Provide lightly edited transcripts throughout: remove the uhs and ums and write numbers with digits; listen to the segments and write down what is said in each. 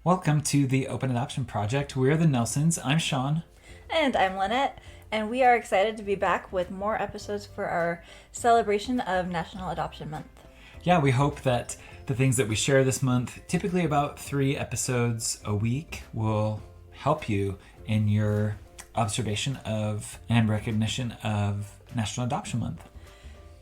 Welcome to the Open Adoption Project. We're the Nelsons. I'm Sean. And I'm Lynette, and we are excited to be back with more episodes for our celebration of National Adoption Month. Yeah, we hope that the things that we share this month, typically about 3 episodes a week, will help you in your observation of and recognition of National Adoption Month.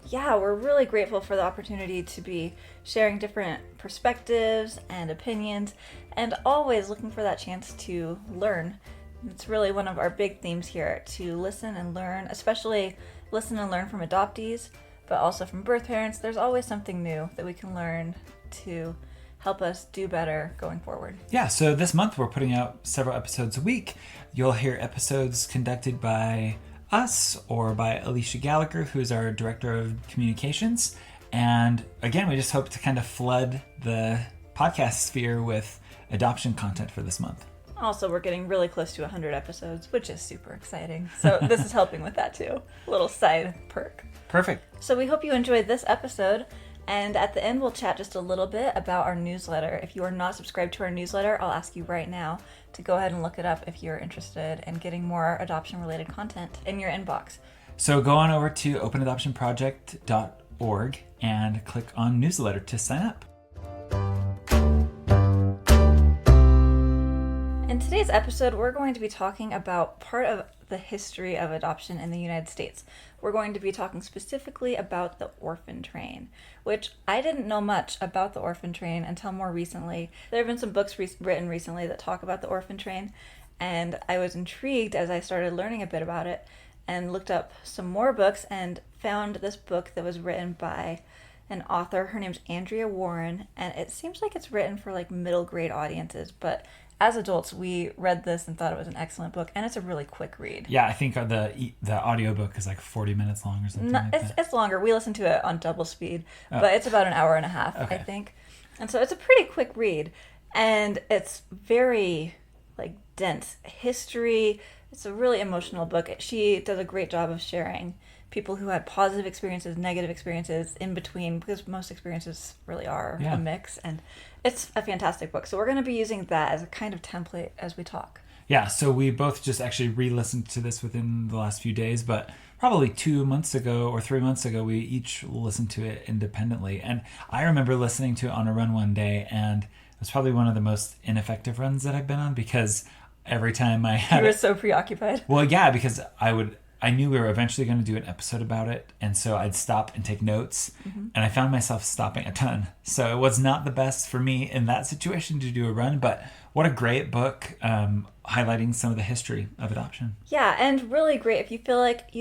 Yeah, we're really grateful for the opportunity to be sharing different perspectives and opinions, and always looking for that chance to learn. It's really one of our big themes here, to listen and learn, especially listen and learn from adoptees, but also from birth parents. There's always something new that we can learn to help us do better going forward. Yeah, so this month we're putting out several episodes a week. You'll hear episodes conducted by us or by Alicia Gallagher, who's our Director of Communications. And again, we just hope to kind of flood the podcast sphere with adoption content for this month. Also, we're getting really close to 100 episodes, which is super exciting. So this is helping with that too. A little side perk. Perfect. So we hope you enjoyed this episode. And at the end, we'll chat just a little bit about our newsletter. If you are not subscribed to our newsletter, I'll ask you right now to go ahead and look it up if you're interested in getting more adoption-related content in your inbox. So go on over to openadoptionproject.org and click on newsletter to sign up. In today's episode, we're going to be talking about part of the history of adoption in the United States. We're going to be talking specifically about the Orphan Train, which I didn't know much about the Orphan Train until more recently. There have been some books written recently that talk about the Orphan Train, and I was intrigued as I started learning a bit about it and looked up some more books and found this book that was written by an author. Her name's Andrea Warren, and it seems like it's written for like middle grade audiences, but as adults, we read this and thought it was an excellent book, and it's a really quick read. Yeah, I think the audiobook is like 40 minutes long or something like that. It's longer. We listened to it on double speed, but it's about an hour and a half, Okay. I think. And so it's a pretty quick read, and it's very like dense history. It's a really emotional book. She does a great job of sharing people who had positive experiences, negative experiences in between, because most experiences really are a mix, and it's a fantastic book. So we're going to be using that as a kind of template as we talk. Yeah, so we both just actually re-listened to this within the last few days, but probably 2 months ago or 3 months ago, we each listened to it independently. And I remember listening to it on a run one day, and it was probably one of the most ineffective runs that I've been on, because every time I had... You were so preoccupied. Well, yeah, because I knew we were eventually going to do an episode about it, and so I'd stop and take notes, and I found myself stopping a ton. So it was not the best for me in that situation to do a run, but what a great book highlighting some of the history of adoption. Yeah, and really great if you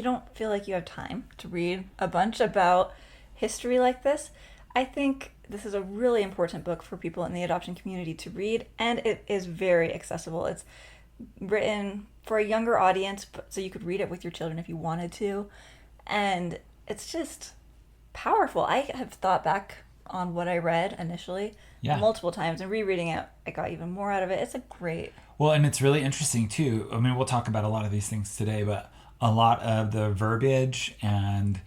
don't feel like you have time to read a bunch about history like this. I think this is a really important book for people in the adoption community to read, and it is very accessible. It's written for a younger audience, so you could read it with your children if you wanted to, and it's just powerful. I have thought back on what I read initially multiple times, and rereading it, I got even more out of it. It's a great... Well, and it's really interesting too. I mean, we'll talk about a lot of these things today, but a lot of the verbiage and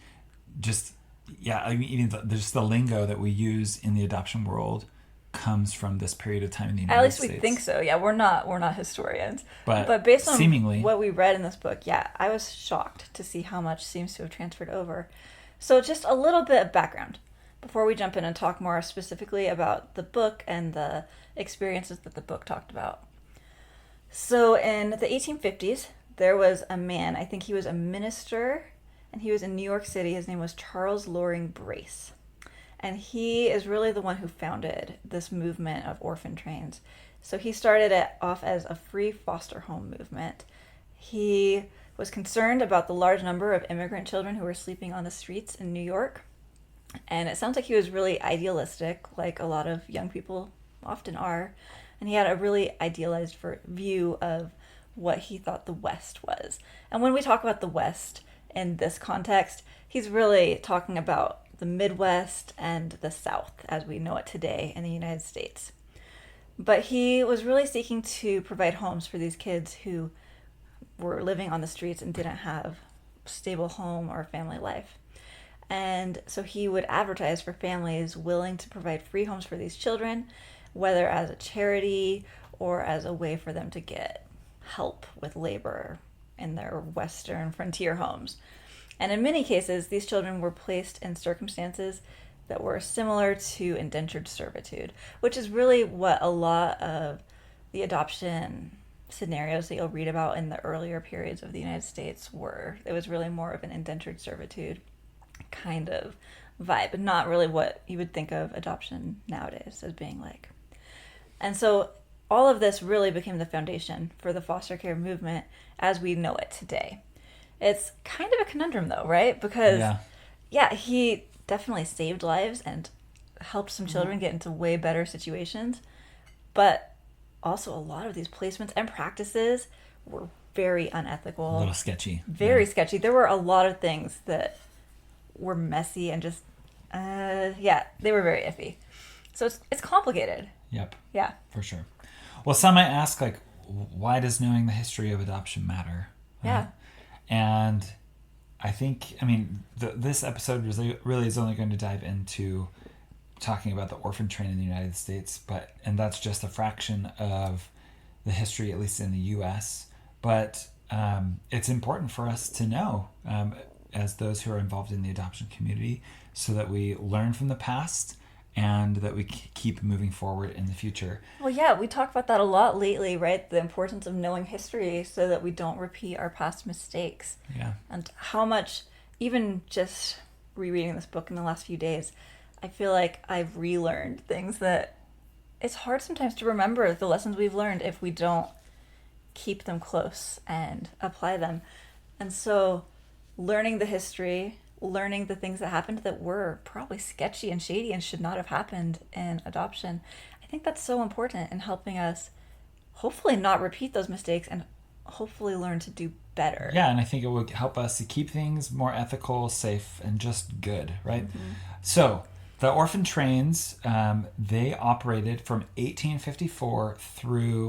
just, even just the lingo that we use in the adoption world comes from this period of time in the United States. At least we think so. Yeah, we're not historians. But based on seemingly what we read in this book, I was shocked to see how much seems to have transferred over. So just a little bit of background before we jump in and talk more specifically about the book and the experiences that the book talked about. So in the 1850s, there was a man, I think he was a minister, and he was in New York City. His name was Charles Loring Brace. And he is really the one who founded this movement of orphan trains. So he started it off as a free foster home movement. He was concerned about the large number of immigrant children who were sleeping on the streets in New York. And it sounds like he was really idealistic, like a lot of young people often are. And he had a really idealized view of what he thought the West was. And when we talk about the West in this context, he's really talking about the Midwest and the South as we know it today in the United States. But he was really seeking to provide homes for these kids who were living on the streets and didn't have a stable home or family life. And so he would advertise for families willing to provide free homes for these children, whether as a charity or as a way for them to get help with labor in their Western frontier homes. And in many cases, these children were placed in circumstances that were similar to indentured servitude, which is really what a lot of the adoption scenarios that you'll read about in the earlier periods of the United States were. It was really more of an indentured servitude kind of vibe, not really what you would think of adoption nowadays as being like. And so all of this really became the foundation for the foster care movement as we know it today. It's kind of a conundrum though, right? Because he definitely saved lives and helped some children get into way better situations, but also a lot of these placements and practices were very unethical. A little sketchy. Very sketchy. There were a lot of things that were messy and just, they were very iffy. So it's complicated. Yep. Yeah. For sure. Well, some might ask, like, why does knowing the history of adoption matter? Yeah. And I think, this episode really is only going to dive into talking about the orphan train in the United States, and that's just a fraction of the history, at least in the U.S. But it's important for us to know, as those who are involved in the adoption community, so that we learn from the past and that we keep moving forward in the future. Well, yeah, we talk about that a lot lately, right? The importance of knowing history so that we don't repeat our past mistakes. Yeah. And how much, even just rereading this book in the last few days, I feel like I've relearned things that it's hard sometimes to remember the lessons we've learned if we don't keep them close and apply them. And so learning the history, learning the things that happened that were probably sketchy and shady and should not have happened in adoption, I think that's so important in helping us hopefully not repeat those mistakes and hopefully learn to do better. Yeah, and I think it would help us to keep things more ethical, safe, and just good, right? So the orphan trains, they operated from 1854 through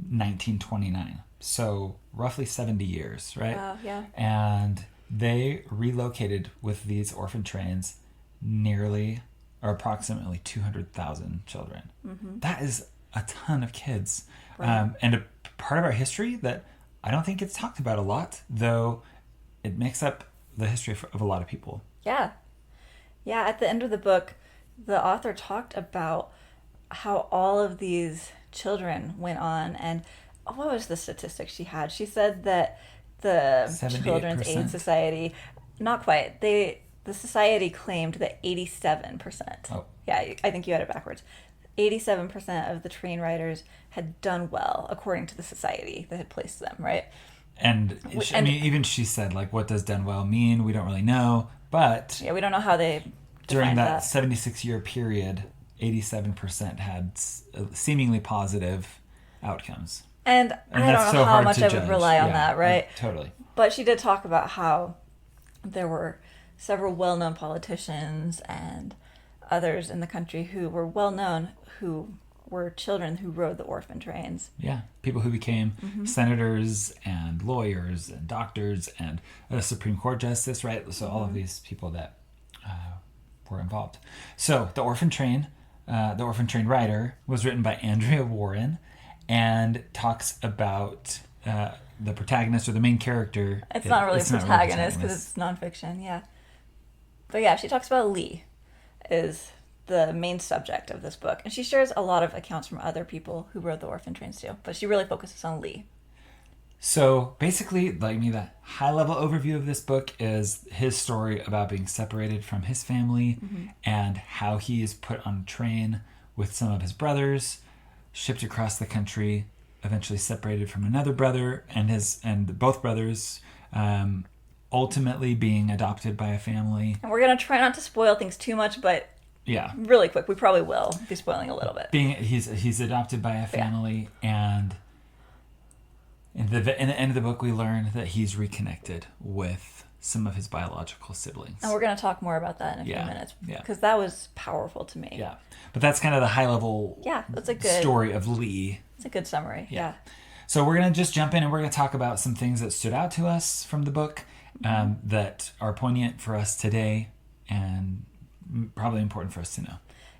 1929. So roughly 70 years, right? Wow, yeah. And they relocated with these orphan trains nearly or approximately 200,000 children. That is a ton of kids. Right. And a part of our history that I don't think gets talked about a lot, though it makes up the history of a lot of people. Yeah. Yeah, at the end of the book, the author talked about how all of these children went on, and what was the statistic she had? She said that the 78%. Children's Aid Society, not quite, the society claimed that 87%. Oh. Yeah, I think you had it backwards. 87% of the train riders had done well, according to the society that had placed them, right? And even she said, like, what does done well mean? We don't really know. But yeah, we don't know how they during that that 76-year period, 87% had seemingly positive outcomes. And I don't know how much I would rely on that, right? Totally. But she did talk about how there were several well-known politicians and others in the country who were well-known who were children who rode the orphan trains. Yeah, people who became senators and lawyers and doctors and a Supreme Court justice, right? So all of these people that were involved. So the Orphan Train Rider was written by Andrea Warren and talks about the protagonist or the main character. It's not really protagonist because it's nonfiction, yeah. But yeah, she talks about Lee is the main subject of this book. And she shares a lot of accounts from other people who rode the orphan trains too. But she really focuses on Lee. So basically, the high-level overview of this book is his story about being separated from his family and how he is put on a train with some of his brothers, shipped across the country, eventually separated from another brother and both brothers ultimately being adopted by a family. And we're going to try not to spoil things too much, but yeah, really quick, we probably will be spoiling a little bit. He's adopted by a family, and in the end of the book, we learn that he's reconnected with some of his biological siblings. And we're going to talk more about that in a few minutes, because that was powerful to me. Yeah, but that's kind of the high-level that's a good story of Lee. It's a good summary, yeah. So we're going to just jump in, and we're going to talk about some things that stood out to us from the book that are poignant for us today and probably important for us to know.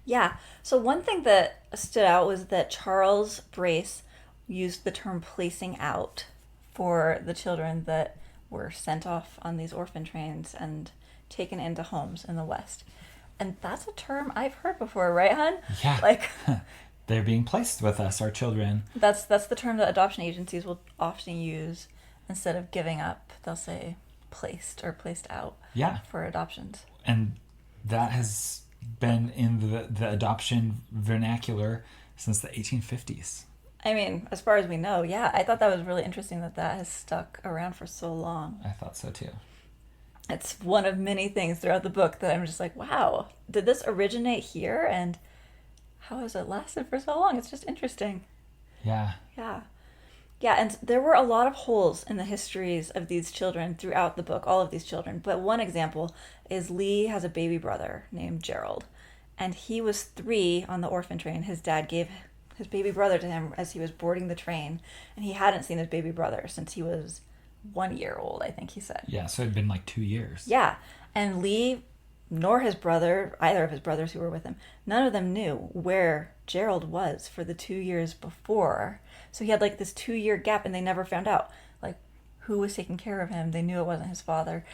Yeah. So one thing that stood out was that Charles Brace used the term placing out for the children that were sent off on these orphan trains and taken into homes in the West. And that's a term I've heard before, right, hon? Yeah. Like, they're being placed with us, our children. that's the term that adoption agencies will often use. Instead of giving up, they'll say placed or placed out. Yeah. For adoptions. And that has been in the adoption vernacular since the 1850s. I mean, as far as we know, yeah. I thought that was really interesting that has stuck around for so long. I thought so too. It's one of many things throughout the book that I'm just like, wow, did this originate here? And how has it lasted for so long? It's just interesting. Yeah. Yeah. Yeah, and there were a lot of holes in the histories of these children throughout the book, all of these children. But one example is Lee has a baby brother named Gerald. And he was 3 on the orphan train. His dad gave his baby brother to him as he was boarding the train. And he hadn't seen his baby brother since he was 1 year old, I think he said. Yeah, so it'd been like 2 years. Yeah, and Lee, nor his brother, either of his brothers who were with him, none of them knew where Gerald was for the 2 years before. So he had like this 2-year gap and they never found out like who was taking care of him. They knew it wasn't his father.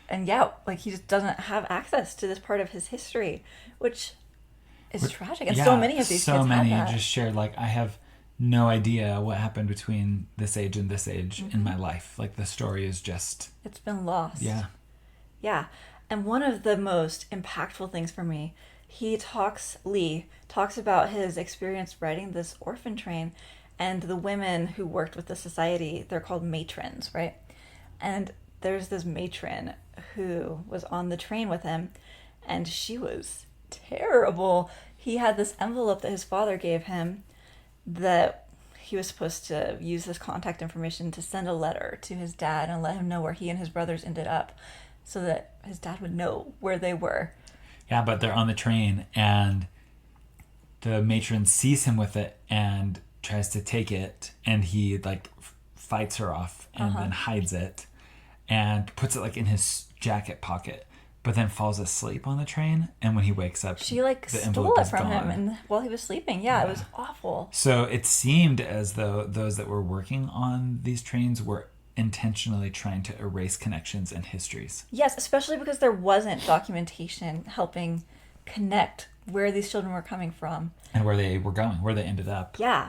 And yeah, like he just doesn't have access to this part of his history, which is tragic. And so many of these kids had that. Just shared like, I have no idea what happened between this age and this age in my life. Like the story is just... It's been lost. Yeah. Yeah. And one of the most impactful things for me, Lee talks about his experience riding this orphan train and the women who worked with the society. They're called matrons, right? And there's this matron who was on the train with him, and she was terrible. He had this envelope that his father gave him that he was supposed to use this contact information to send a letter to his dad and let him know where he and his brothers ended up so that his dad would know where they were. Yeah, but they're on the train and the matron sees him with it and tries to take it, and he like fights her off and then hides it and puts it like in his jacket pocket, but then falls asleep on the train, and when he wakes up, she like the stole it from gone. him and while he was sleeping. Yeah, it was awful. So it seemed as though those that were working on these trains were intentionally trying to erase connections and histories. Yes, especially because there wasn't documentation helping connect where these children were coming from and where they were going, where they ended up. Yeah,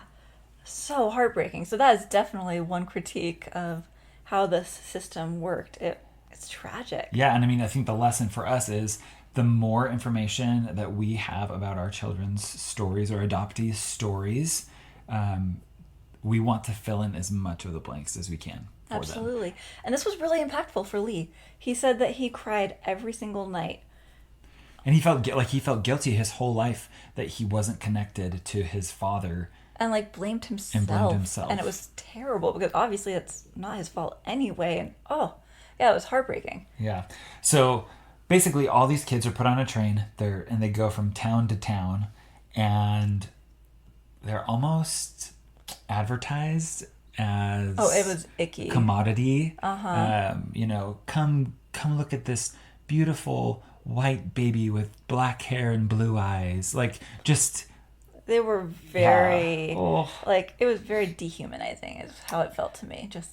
so heartbreaking. So that is definitely one critique of how this system worked. It's tragic. Yeah, and I mean, I think the lesson for us is the more information that we have about our children's stories or adoptees' stories, we want to fill in as much of the blanks as we can for Absolutely. them. And this was really impactful for Lee. He said that he cried every single night. And he felt guilty his whole life that he wasn't connected to his father. And like blamed himself. And it was terrible because obviously it's not his fault anyway. And it was heartbreaking. Yeah. So basically all these kids are put on a train and they go from town to town, and they're almost advertised as it was icky commodity. Come look at this beautiful white baby with black hair and blue eyes. Like just they were very like it was very dehumanizing is how it felt to me. Just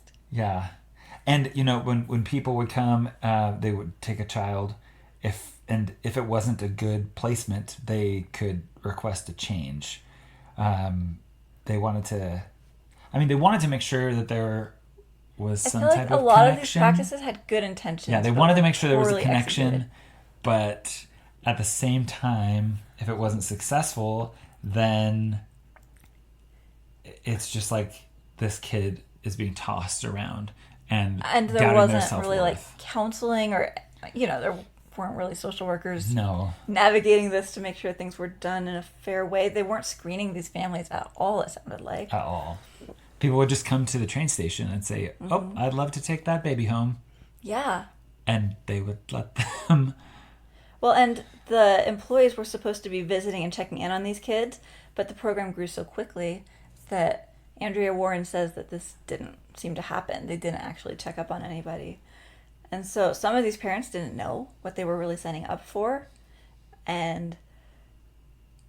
and when people would come, they would take a child. If it wasn't a good placement, they could request a change. They wanted to make sure that there was some type of connection. I feel like a lot of these practices had good intentions. Yeah, they wanted to make sure there was a connection, but at the same time, if it wasn't successful, then it's just like this kid is being tossed around and there wasn't really like counseling or there weren't really social workers navigating this to make sure things were done in a fair way. They weren't screening these families at all, it sounded like. At all. People would just come to the train station and say, I'd love to take that baby home. Yeah. And they would let them. Well, and the employees were supposed to be visiting and checking in on these kids, but the program grew so quickly that Andrea Warren says that this didn't seem to happen. They didn't actually check up on anybody. And so some of these parents didn't know what they were really signing up for. And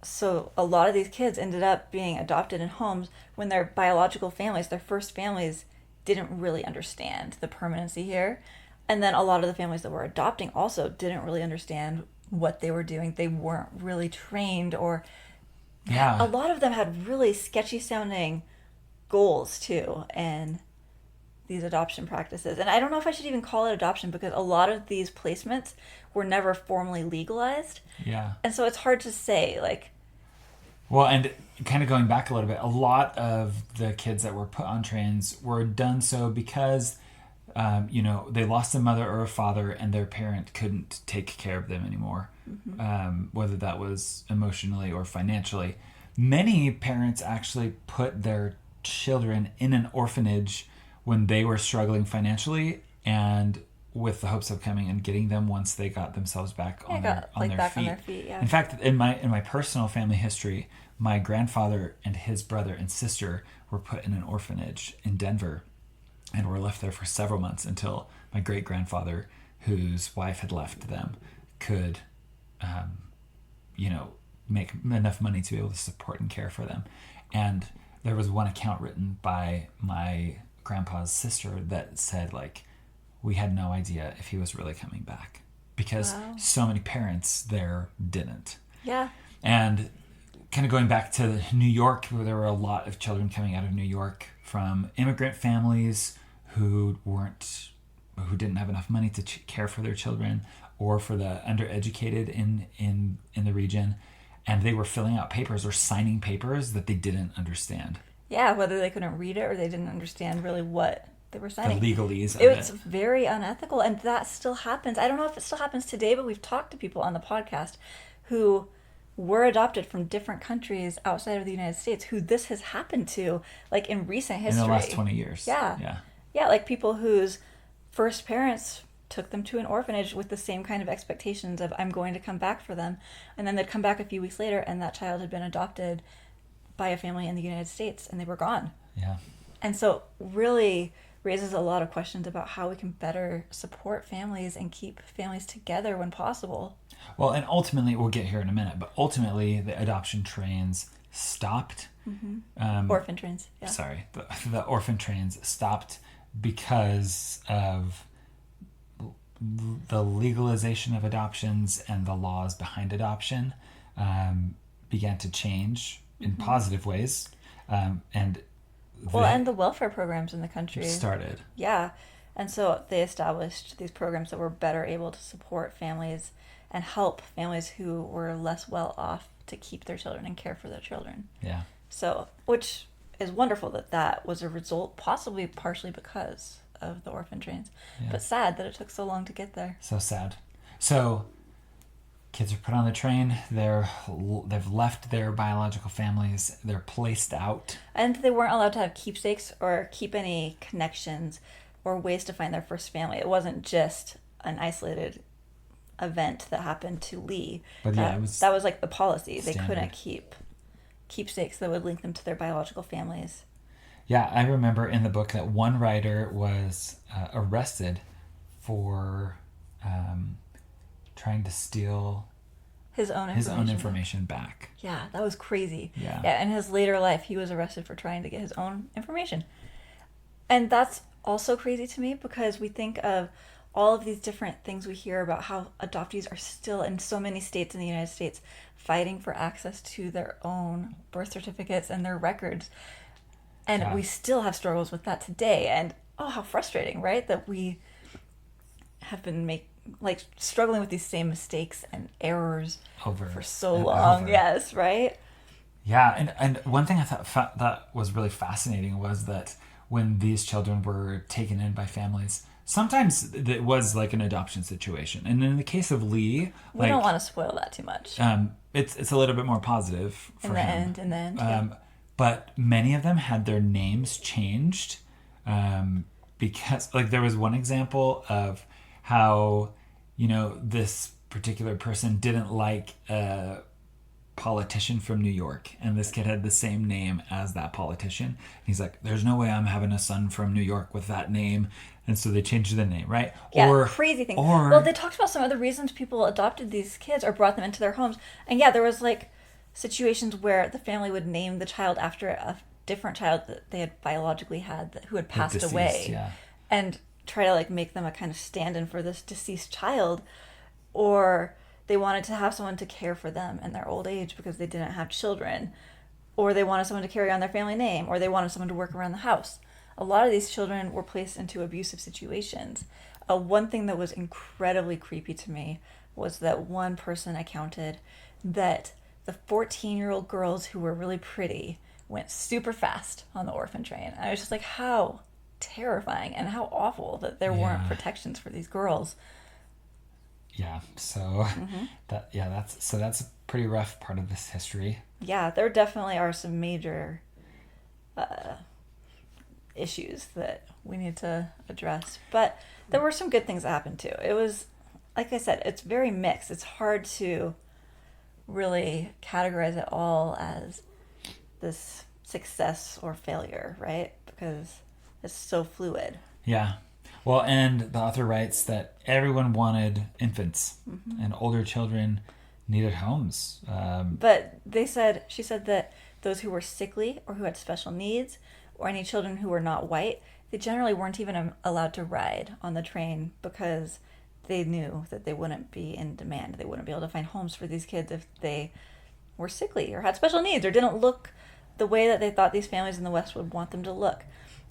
So a lot of these kids ended up being adopted in homes when their biological families, their first families, didn't really understand the permanency here. And then a lot of the families that were adopting also didn't really understand what they were doing. They weren't really trained, or a lot of them had really sketchy sounding goals too, and these adoption practices. And I don't know if I should even call it adoption, because a lot of these placements were never formally legalized. Yeah. And so it's hard to say, like... Well, and kind of going back a little bit, a lot of the kids that were put on trains were done so because, they lost a mother or a father and their parent couldn't take care of them anymore, whether that was emotionally or financially. Many parents actually put their children in an orphanage when they were struggling financially, and with the hopes of coming and getting them once they got themselves back on their feet. Yeah. In fact, in my personal family history, my grandfather and his brother and sister were put in an orphanage in Denver and were left there for several months until my great grandfather, whose wife had left them, could make enough money to be able to support and care for them. And there was one account written by my grandpa's sister that said, like, we had no idea if he was really coming back because so many parents there didn't. Yeah. And kind of going back to New York, where there were a lot of children coming out of New York from immigrant families who didn't have enough money to care for their children, or for the undereducated in the region, and they were filling out papers or signing papers that they didn't understand. Yeah, whether they couldn't read it or they didn't understand really what they were signing. The legalese of it. It's very unethical, and that still happens. I don't know if it still happens today, but we've talked to people on the podcast who were adopted from different countries outside of the United States who this has happened to, like, in recent history. In the last 20 years. Yeah. Yeah, like people whose first parents took them to an orphanage with the same kind of expectations of, I'm going to come back for them. And then they'd come back a few weeks later and that child had been adopted by a family in the United States and they were gone. Yeah. And so really raises a lot of questions about how we can better support families and keep families together when possible. Well, and ultimately, we'll get here in a minute, but ultimately the adoption trains stopped. Orphan trains. Yeah. Sorry. The orphan trains stopped because of the legalization of adoptions, and the laws behind adoption began to change in positive ways. And the welfare programs in the country started. Yeah. And so they established these programs that were better able to support families and help families who were less well off to keep their children and care for their children. Yeah. So, which is wonderful that was a result, possibly partially because of the orphan trains. Yeah. But sad that it took so long to get there. So sad. So kids are put on the train. They've left their biological families. They're placed out. And they weren't allowed to have keepsakes or keep any connections or ways to find their first family. It wasn't just an isolated event that happened to Lee. But that was like the policy. Standard. They couldn't keep keepsakes that would link them to their biological families. Yeah, I remember in the book that one writer was arrested for trying to steal his own information back. Yeah, that was crazy. Yeah, in his later life, he was arrested for trying to get his own information. And that's also crazy to me because we think of all of these different things we hear about how adoptees are still in so many states in the United States fighting for access to their own birth certificates and their records. And we still have struggles with that today. And how frustrating, right? That we have been struggling with these same mistakes and errors for so long. Yes, right? Yeah, and one thing I thought that was really fascinating was that when these children were taken in by families, sometimes it was like an adoption situation. And in the case of Lee... We don't want to spoil that too much. It's a little bit more positive for him. In the end. But many of them had their names changed because, there was one example of how, this particular person didn't like a politician from New York, and this kid had the same name as that politician. And he's like, there's no way I'm having a son from New York with that name. And so they changed the name, right? Yeah, crazy thing. Well, they talked about some of the reasons people adopted these kids or brought them into their homes. And yeah, there was situations where the family would name the child after a different child that they had biologically had who had passed deceased, away, yeah. and try to like make them a kind of stand-in for this deceased child, or they wanted to have someone to care for them in their old age because they didn't have children, or they wanted someone to carry on their family name, or they wanted someone to work around the house. A lot of these children were placed into abusive situations. One thing that was incredibly creepy to me was that one person accounted that the 14-year-old girls who were really pretty went super fast on the orphan train. And I was just like, how terrifying and how awful that there weren't protections for these girls. Yeah, so that's a pretty rough part of this history. Yeah, there definitely are some major issues that we need to address. But there were some good things that happened too. It was, like I said, it's very mixed. It's hard to really categorize it all as this success or failure, right? Because it's so fluid. Yeah. Well, and the author writes that everyone wanted infants and older children needed homes. But she said that those who were sickly or who had special needs or any children who were not white, they generally weren't even allowed to ride on the train because they knew that they wouldn't be in demand. They wouldn't be able to find homes for these kids if they were sickly or had special needs or didn't look the way that they thought these families in the West would want them to look.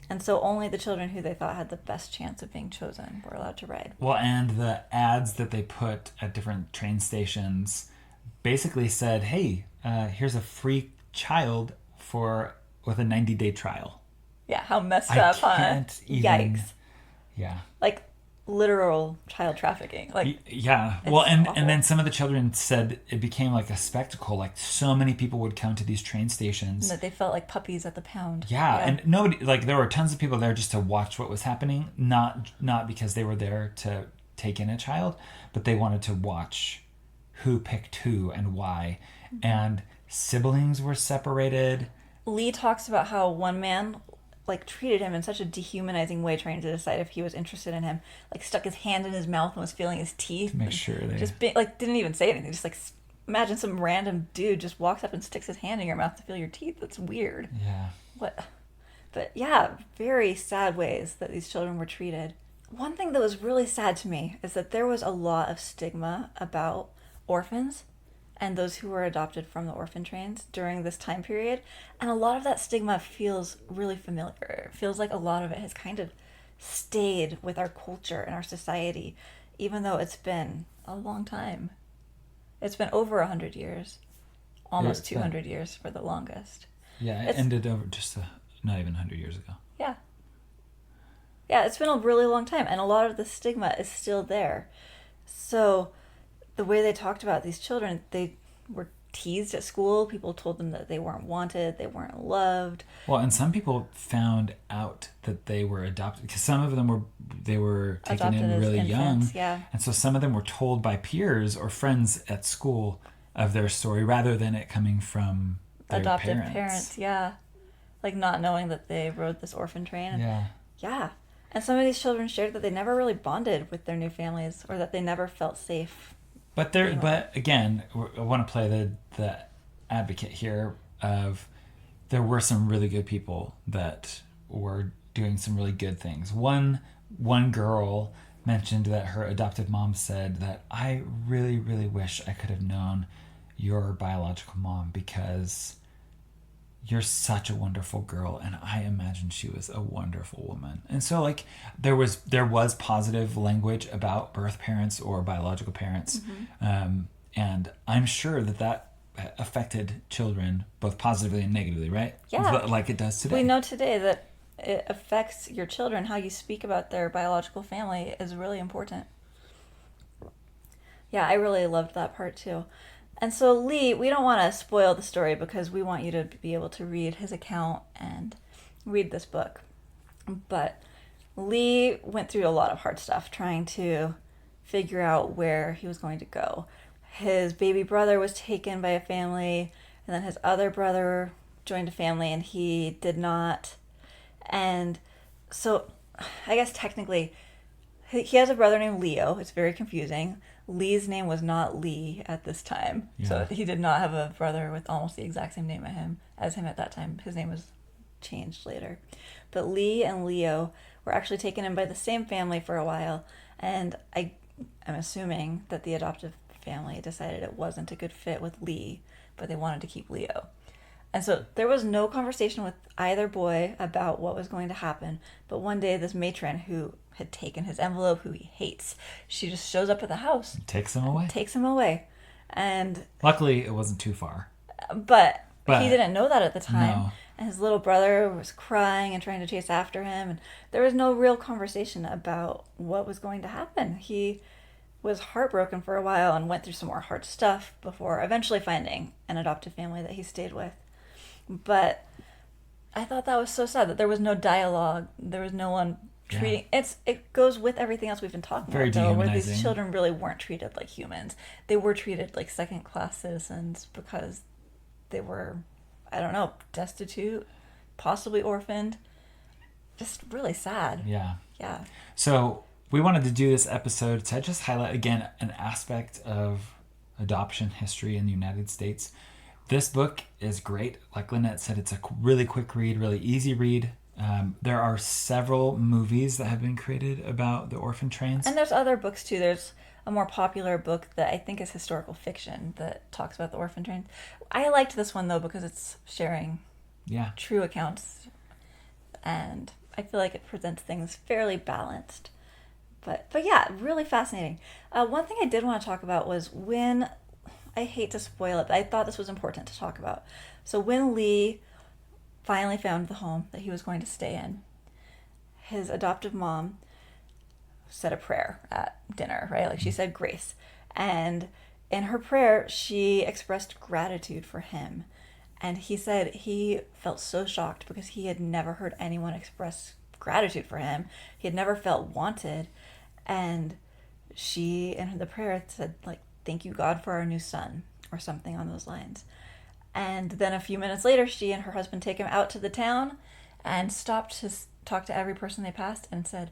And so only the children who they thought had the best chance of being chosen were allowed to ride. Well, and the ads that they put at different train stations basically said, hey, here's a free child with a 90-day trial. Yeah, how messed up, huh? Yikes. Yeah. Like literal child trafficking. Like, yeah. Well, and then some of the children said it became like a spectacle. Like so many people would come to these train stations. And that they felt like puppies at the pound. Yeah, and nobody, like there were tons of people there just to watch what was happening, not because they were there to take in a child, but they wanted to watch who picked who and why. And siblings were separated. Lee talks about how one man like treated him in such a dehumanizing way, trying to decide if he was interested in him. Like stuck his hand in his mouth and was feeling his teeth. To make sure they didn't even say anything. Just like imagine some random dude just walks up and sticks his hand in your mouth to feel your teeth. That's weird. Yeah. What? But yeah, very sad ways that these children were treated. One thing that was really sad to me is that there was a lot of stigma about orphans and those who were adopted from the orphan trains during this time period. And a lot of that stigma feels really familiar. It feels like a lot of it has kind of stayed with our culture and our society, even though it's been a long time. It's been over 100 years, almost 200 years for the longest. Yeah, it ended over just not even 100 years ago. Yeah. Yeah, it's been a really long time, and a lot of the stigma is still there. So the way they talked about these children, they were teased at school. People told them that they weren't wanted, they weren't loved. Well, and some people found out that they were adopted because some of them were taken Adopted in really infants, young. Yeah. And so some of them were told by peers or friends at school of their story rather than it coming from their adoptive parents. Yeah. Like not knowing that they rode this orphan train. Yeah. Yeah. And some of these children shared that they never really bonded with their new families or that they never felt safe. But again, I want to play the advocate here of there were some really good people that were doing some really good things. One girl mentioned that her adoptive mom said that I really, really wish I could have known your biological mom because you're such a wonderful girl, and I imagine she was a wonderful woman. And so like there was positive language about birth parents or biological parents. And I'm sure that affected children both positively and negatively, right? Yeah. Like it does today. We know today that it affects your children. How you speak about their biological family is really important. Yeah, I really loved that part too. And so Lee, we don't want to spoil the story because we want you to be able to read his account and read this book. But Lee went through a lot of hard stuff trying to figure out where he was going to go. His baby brother was taken by a family, and then his other brother joined a family and he did not. And so I guess technically he has a brother named Leo. It's very confusing. Lee's name was not Lee at this time. Yeah. So he did not have a brother with almost the exact same name as him at that time. His name was changed later. But Lee and Leo were actually taken in by the same family for a while, and I'm assuming that the adoptive family decided it wasn't a good fit with Lee, but they wanted to keep Leo. And so there was no conversation with either boy about what was going to happen. But one day, this matron who had taken his envelope, who he hates, she just shows up at the house. Takes him away. And luckily, it wasn't too far. But he didn't know that at the time. No. And his little brother was crying and trying to chase after him. And there was no real conversation about what was going to happen. He was heartbroken for a while and went through some more hard stuff before eventually finding an adoptive family that he stayed with. But I thought that was so sad that there was no dialogue. There was no one treating... Yeah. It goes with everything else we've been talking Very about, though, where dehumanizing. these children really weren't treated like humans. They were treated like second-class citizens because they were, I don't know, destitute, possibly orphaned. Just really sad. Yeah. Yeah. So we wanted to do this episode to just highlight, again, an aspect of adoption history in the United States. This book is great. Like Lynette said, it's a really quick read, really easy read. There are several movies that have been created about the orphan trains. And there's other books, too. There's a more popular book that I think is historical fiction that talks about the orphan trains. I liked this one, though, because it's sharing true accounts. And I feel like it presents things fairly balanced. But yeah, really fascinating. One thing I did want to talk about was when... I hate to spoil it, but I thought this was important to talk about. So when Lee finally found the home that he was going to stay in, his adoptive mom said a prayer at dinner, right? Like she said grace. And in her prayer, she expressed gratitude for him. And he said he felt so shocked because he had never heard anyone express gratitude for him. He had never felt wanted. And she, in the prayer, said, like, thank you, God, for our new son, or something on those lines. And then a few minutes later, she and her husband take him out to the town and stopped to talk to every person they passed and said,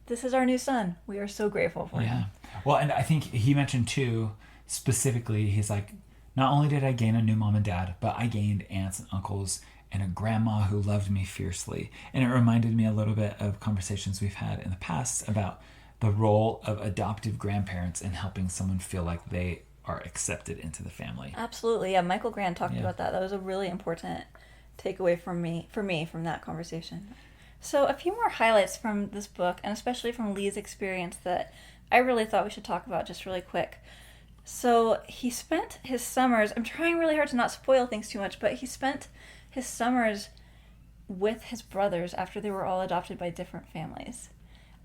this is our new son. We are so grateful for him. Well, and I think he mentioned, too, specifically, he's like, not only did I gain a new mom and dad, but I gained aunts and uncles and a grandma who loved me fiercely. And it reminded me a little bit of conversations we've had in the past about the role of adoptive grandparents in helping someone feel like they are accepted into the family. Absolutely. Yeah, Michael Grant talked about that. That was a really important takeaway for me from that conversation. So a few more highlights from this book, and especially from Lee's experience that I really thought we should talk about just really quick. So he spent his summers, I'm trying really hard to not spoil things too much, but he spent his summers with his brothers after they were all adopted by different families.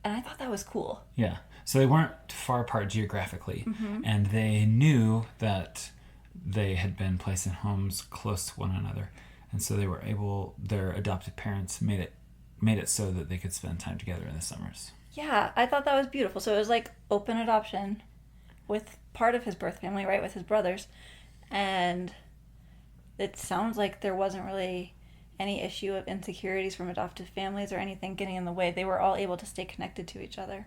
And I thought that was cool. Yeah. So they weren't far apart geographically, and they knew that they had been placed in homes close to one another. And so they were able, their adoptive parents made it so that they could spend time together in the summers. Yeah, I thought that was beautiful. So it was like open adoption with part of his birth family, right, with his brothers. And it sounds like there wasn't really any issue of insecurities from adoptive families or anything getting in the way. They were all able to stay connected to each other.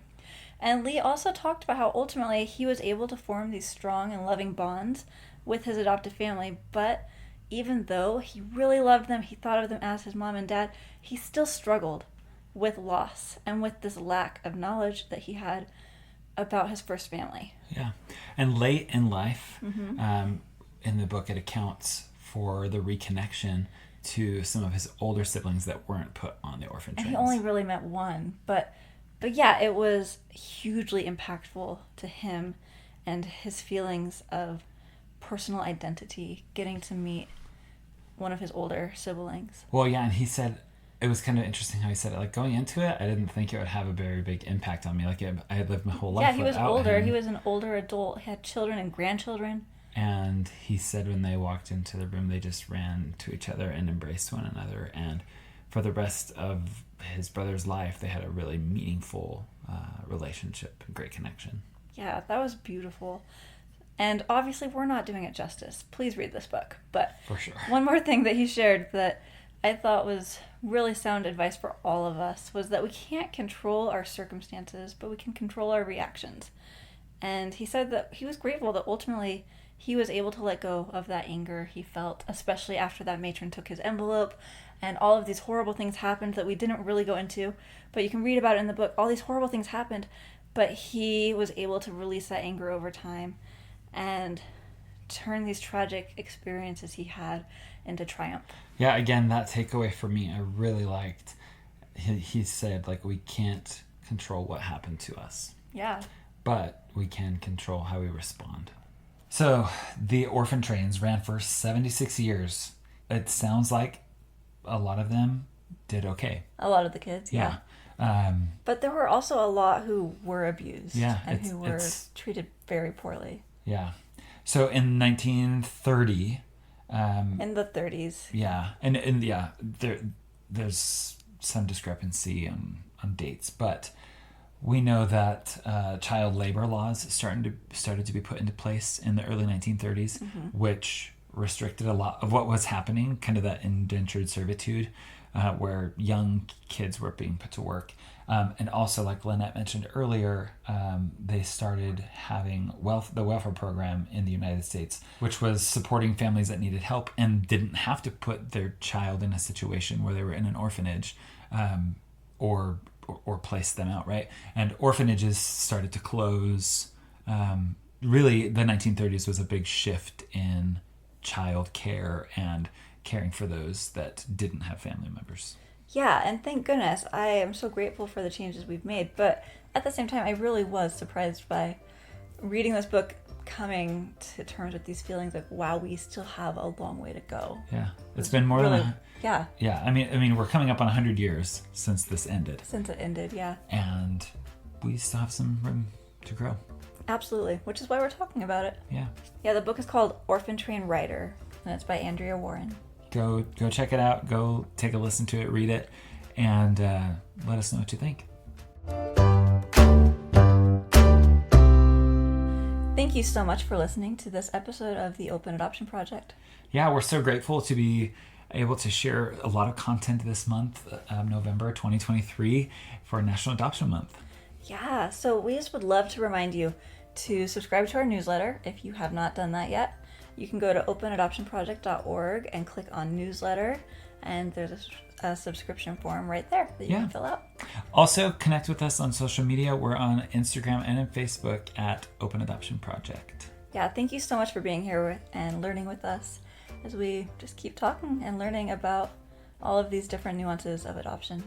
And Lee also talked about how ultimately he was able to form these strong and loving bonds with his adoptive family, but even though he really loved them, he thought of them as his mom and dad, he still struggled with loss and with this lack of knowledge that he had about his first family. Yeah. And late in life, in the book, it accounts for the reconnection to some of his older siblings that weren't put on the orphan trains. And he only really met one, but yeah, it was hugely impactful to him and his feelings of personal identity, getting to meet one of his older siblings. Well, yeah, and he said, it was kind of interesting how he said it, like, going into it, I didn't think it would have a very big impact on me. Like, I had lived my whole life without him. Yeah, he was older. He was an older adult. He had children and grandchildren. And he said when they walked into the room, they just ran to each other and embraced one another. And for the rest of his brother's life, they had a really meaningful relationship, great connection. Yeah, that was beautiful. And obviously, we're not doing it justice. Please read this book. But for sure, one more thing that he shared that I thought was really sound advice for all of us was that we can't control our circumstances, but we can control our reactions. And he said that he was grateful that ultimately he was able to let go of that anger he felt, especially after that matron took his envelope and all of these horrible things happened that we didn't really go into, but you can read about it in the book. All these horrible things happened, but he was able to release that anger over time and turn these tragic experiences he had into triumph. Yeah, again, that takeaway for me, I really liked. He said, like, we can't control what happened to us. Yeah. But we can control how we respond. So, the orphan trains ran for 76 years. It sounds like a lot of them did okay. A lot of the kids, yeah. But there were also a lot who were abused and who were treated very poorly. Yeah. So in 1930... in the 30s. Yeah. And there's some discrepancy on dates, but we know that child labor laws started to be put into place in the early 1930s, which restricted a lot of what was happening, kind of that indentured servitude, where young kids were being put to work. And also, like Lynette mentioned earlier, they started having the welfare program in the United States, which was supporting families that needed help and didn't have to put their child in a situation where they were in an orphanage or place them out, right? And orphanages started to close. Really, the 1930s was a big shift in child care and caring for those that didn't have family members. Yeah, and thank goodness. I am so grateful for the changes we've made. But at the same time, I really was surprised by reading this book, coming to terms with these feelings like, wow, we still have a long way to go. Yeah, it's been more than yeah. Yeah, I mean, we're coming up on 100 years since this ended. Since it ended, yeah. And we still have some room to grow. Absolutely, which is why we're talking about it. Yeah. Yeah, the book is called Orphan Train Rider, and it's by Andrea Warren. Go check it out. Go take a listen to it, read it, and let us know what you think. Thank you so much for listening to this episode of the Open Adoption Project. Yeah, we're so grateful to be able to share a lot of content this month, November 2023, for National Adoption Month. Yeah, so we just would love to remind you to subscribe to our newsletter if you have not done that yet. You can go to opennadoptionproject.org and click on newsletter, and there's a subscription form right there that you can fill out. Also, connect with us on social media. We're on Instagram and on Facebook at Open Adoption Project. Yeah, thank you so much for being here and learning with us as we just keep talking and learning about all of these different nuances of adoption.